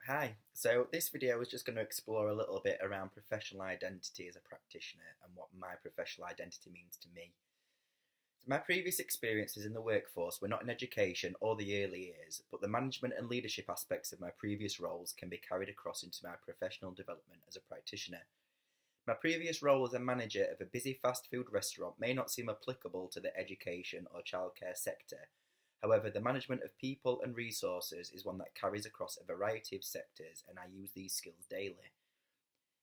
Hi, so this video is just going to explore a little bit around professional identity as a practitioner and what my professional identity means to me. So my previous experiences in the workforce were not in education or the early years, but the management and leadership aspects of my previous roles can be carried across into my professional development as a practitioner. My previous role as a manager of a busy fast food restaurant may not seem applicable to the education or childcare sector. However, the management of people and resources is one that carries across a variety of sectors, and I use these skills daily.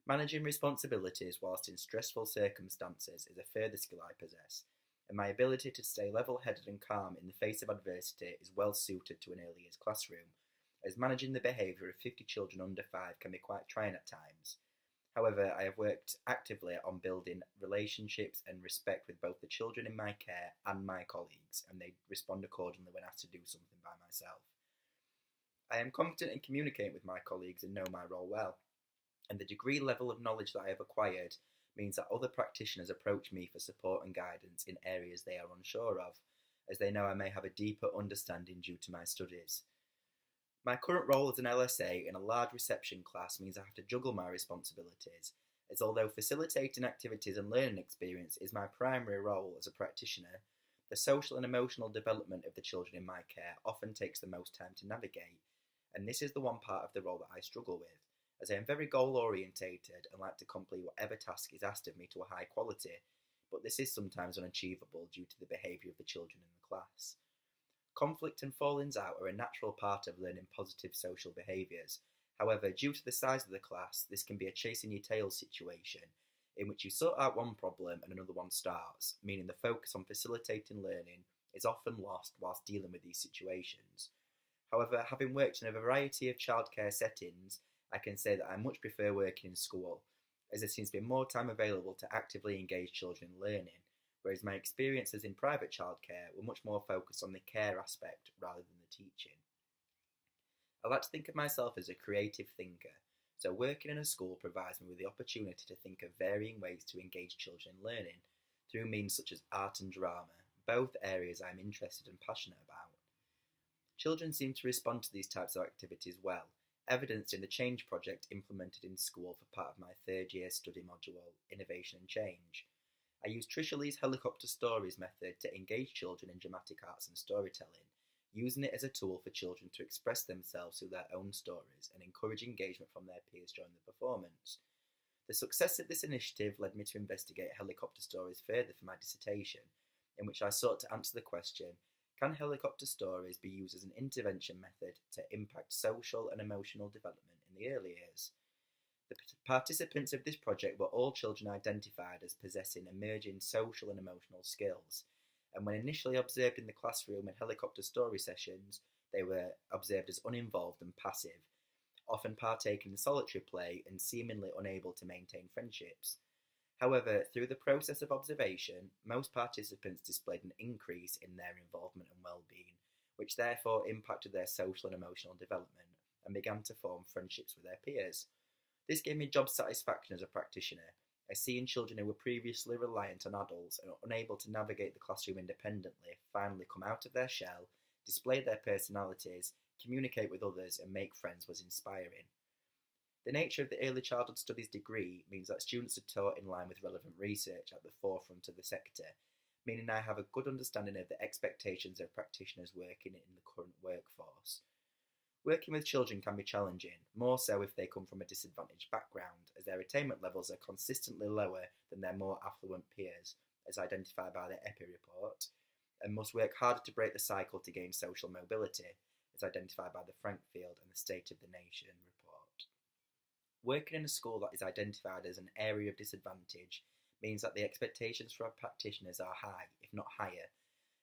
Managing responsibilities whilst in stressful circumstances is a further skill I possess, and my ability to stay level-headed and calm in the face of adversity is well suited to an early years classroom, as managing the behaviour of 50 children under 5 can be quite trying at times. However, I have worked actively on building relationships and respect with both the children in my care and my colleagues, and they respond accordingly when asked to do something by myself. I am confident in communicating with my colleagues and know my role well, and the degree level of knowledge that I have acquired means that other practitioners approach me for support and guidance in areas they are unsure of, as they know I may have a deeper understanding due to my studies. My current role as an LSA in a large reception class means I have to juggle my responsibilities, as although facilitating activities and learning experience is my primary role as a practitioner, the social and emotional development of the children in my care often takes the most time to navigate, and this is the one part of the role that I struggle with, as I am very goal orientated and like to complete whatever task is asked of me to a high quality, but this is sometimes unachievable due to the behaviour of the children in the class. Conflict and fallings out are a natural part of learning positive social behaviours. However, due to the size of the class, this can be a chasing your tail situation, in which you sort out one problem and another one starts, meaning the focus on facilitating learning is often lost whilst dealing with these situations. However, having worked in a variety of childcare settings, I can say that I much prefer working in school, as there seems to be more time available to actively engage children in learning, whereas my experiences in private childcare were much more focused on the care aspect rather than the teaching. I like to think of myself as a creative thinker, so working in a school provides me with the opportunity to think of varying ways to engage children in learning, through means such as art and drama, both areas I am interested and passionate about. Children seem to respond to these types of activities well, evidenced in the change project implemented in school for part of my third year study module, Innovation and Change. I use Trisha Lee's helicopter stories method to engage children in dramatic arts and storytelling, using it as a tool for children to express themselves through their own stories and encourage engagement from their peers during the performance. The success of this initiative led me to investigate helicopter stories further for my dissertation, in which I sought to answer the question, can helicopter stories be used as an intervention method to impact social and emotional development in the early years? The participants of this project were all children identified as possessing emerging social and emotional skills, and when initially observed in the classroom in helicopter story sessions, they were observed as uninvolved and passive, often partaking in solitary play and seemingly unable to maintain friendships. However, through the process of observation, most participants displayed an increase in their involvement and well-being, which therefore impacted their social and emotional development, and began to form friendships with their peers. This gave me job satisfaction as a practitioner, as seeing children who were previously reliant on adults and unable to navigate the classroom independently finally come out of their shell, display their personalities, communicate with others and make friends was inspiring. The nature of the Early Childhood Studies degree means that students are taught in line with relevant research at the forefront of the sector, meaning I have a good understanding of the expectations of practitioners working in the current workforce. Working with children can be challenging, more so if they come from a disadvantaged background, as their attainment levels are consistently lower than their more affluent peers, as identified by the EPI report, and must work harder to break the cycle to gain social mobility, as identified by the Frankfield and the State of the Nation report. Working in a school that is identified as an area of disadvantage means that the expectations for our practitioners are high, if not higher,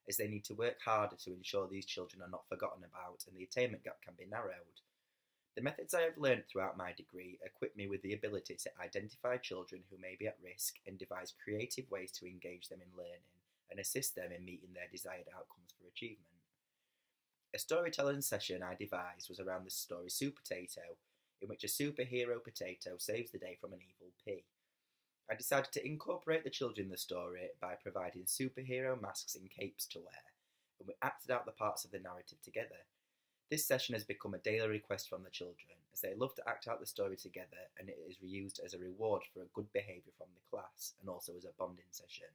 as they need to work harder to ensure these children are not forgotten about and the attainment gap can be narrowed. The methods I have learned throughout my degree equip me with the ability to identify children who may be at risk and devise creative ways to engage them in learning and assist them in meeting their desired outcomes for achievement. A storytelling session I devised was around the story Super Potato, in which a superhero potato saves the day from an evil pea. I decided to incorporate the children in the story by providing superhero masks and capes to wear, and we acted out the parts of the narrative together. This session has become a daily request from the children, as they love to act out the story together, and it is reused as a reward for a good behaviour from the class, and also as a bonding session.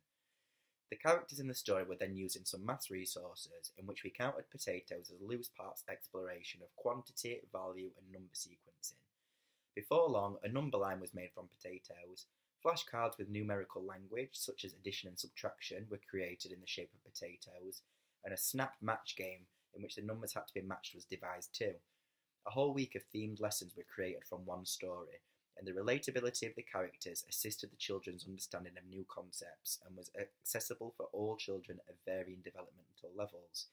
The characters in the story were then used in some maths resources, in which we counted potatoes as a loose parts exploration of quantity, value, and number sequencing. Before long, a number line was made from potatoes. Flashcards with numerical language, such as addition and subtraction, were created in the shape of potatoes, and a snap match game in which the numbers had to be matched was devised too. A whole week of themed lessons were created from one story, and the relatability of the characters assisted the children's understanding of new concepts and was accessible for all children of varying developmental levels,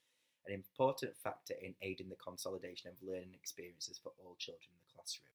an important factor in aiding the consolidation of learning experiences for all children in the classroom.